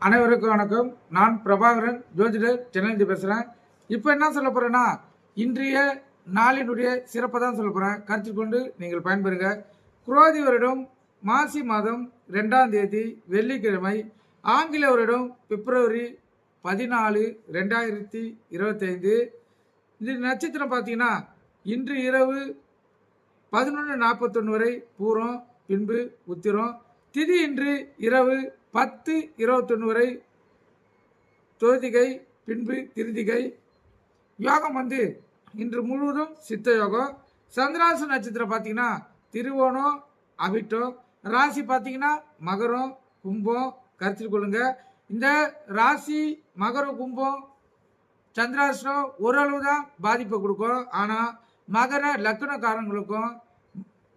அனைவருக்கும் வணக்கம். நான் பிரபாகரன், ஜோதிடர், சென்னையிலிருந்து பேசுகிறேன். இப்போ என்ன சொல்ல போகிறேன்னா, இன்றைய நாளினுடைய சிறப்பை தான் சொல்ல போகிறேன். கருத்தில் கொண்டு நீங்கள் பயன்பெறுங்க. குரோதி வருடம் மாசி மாதம் 2ஆம் தேதி வெள்ளிக்கிழமை, ஆங்கில வருடம் பிப்ரவரி 14, 2025. இது நட்சத்திரம் பார்த்தீங்கன்னா, இன்று இரவு 11:41 வரை பூரம், பின்பு உத்திரம். திதி இன்று இரவு 10:21 வரை ஜோதிகை, பின்பு திருதிகை. யோகம் இன்று முழுவதும் சித்த யோகம். சந்திராசு நட்சத்திரம் பார்த்தீங்கன்னா திருவோணம், அவிட்டம். ராசி பார்த்தீங்கன்னா மகரம், கும்பம். கருத்தில் கொள்ளுங்க. இந்த ராசி மகரம், கும்பம், சந்திராசனம் ஓரளவு தான் பாதிப்பை கொடுக்கும். ஆனால் மகர லக்னக்காரங்களுக்கும்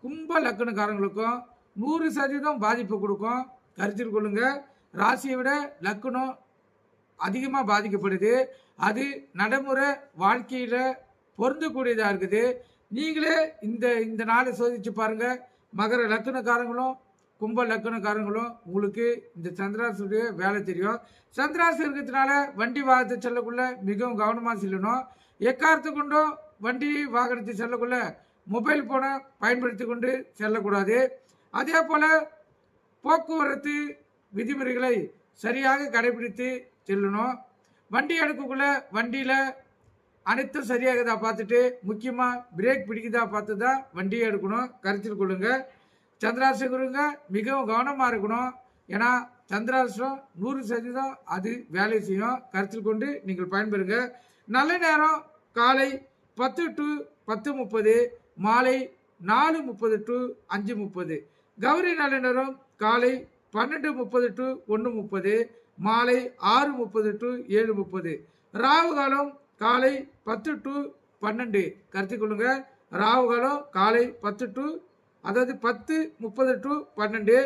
கும்ப லக்னக்காரங்களுக்கும் 100% பாதிப்பு கொடுக்கும். கருத்தில் கொள்ளுங்க. ராசியை விட லக்னம் அதிகமாக பாதிக்கப்படுது. அது நடைமுறை வாழ்க்கையில் பொருந்தக்கூடியதாக இருக்குது. நீங்களே இந்த நாளை சோதிச்சு பாருங்க. மகர லக்னக்காரங்களும் கும்ப லக்னக்காரங்களும் உங்களுக்கு இந்த சந்திராசுடைய வேலை தெரியும். சந்திராசு இருக்கிறதுனால வண்டி வாகனத்தை செல்லக்குள்ள மிகவும் கவனமாக செல்லணும். எக்காரத்து கொண்டும் வண்டி வாகனத்தை செல்லக்குள்ள மொபைல் போனை பயன்படுத்தி கொண்டு செல்லக்கூடாது. அதே போல் போக்குவரத்து விதிமுறைகளை சரியாக கடைபிடித்து செல்லணும். வண்டி எடுக்கக்குள்ள வண்டியில் அனைத்தும் சரியாகதா பார்த்துட்டு, முக்கியமாக பிரேக் பிடிக்குதா பார்த்து தான் வண்டியை எடுக்கணும். கருத்தில் கொள்ளுங்க. சந்திராசிரங்க மிகவும் கவனமாக இருக்கணும். ஏன்னா சந்திராசிரம் 100% அது வேலை செய்யும். கருத்தில் கொண்டு நீங்கள் பயன்பெறுங்க. நல்ல நேரம் காலை 10 to 10:30, மாலை 4:30 to 5:30. கௌரி நல்ல நேரம் காலை 12:30 to 1:30, மாலை 6:30 to 7:30. ராகு காலம் காலை 10 to 12. கருத்தில் கொள்ளுங்க. ராகு காலம் காலை 10 to 10:30 to 12.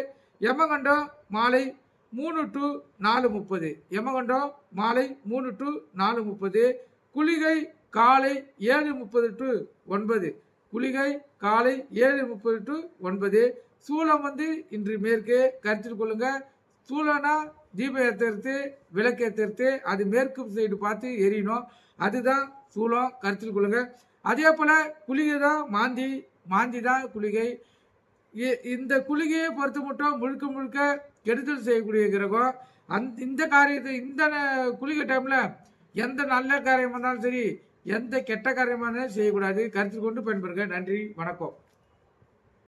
யமகண்டம் மாலை 3 to 4:30. யமகண்டம் மாலை 3 to 4:30. குளிகை காலை 7:30 to 9. குளிகை காலை 7:30 to 9. சூளம் இன்று மேற்கு. கருத்தில் கொள்ளுங்க. சூளம்னா தீபம் ஏற்றுறது, விளக்கு ஏற்றுறது, அது மேற்கு சைடு பார்த்து எரியணும். அதுதான் சூளம். கருத்தில் கொள்ளுங்க. அதே போல் குளிகை தான் மாந்தி தான் குளிகை. இந்த குளிகையை பொறுத்த மட்டும் முழுக்க கெடுதல் செய்யக்கூடிய கிரகம். இந்த காரியத்தை இந்த குளிகை டைமில் எந்த நல்ல காரியமாக இருந்தாலும் சரி, எந்த கெட்ட காரியமாக இருந்தாலும் செய்யக்கூடாது. கருத்தில் கொண்டு பயன்பெறுங்க. நன்றி, வணக்கம்.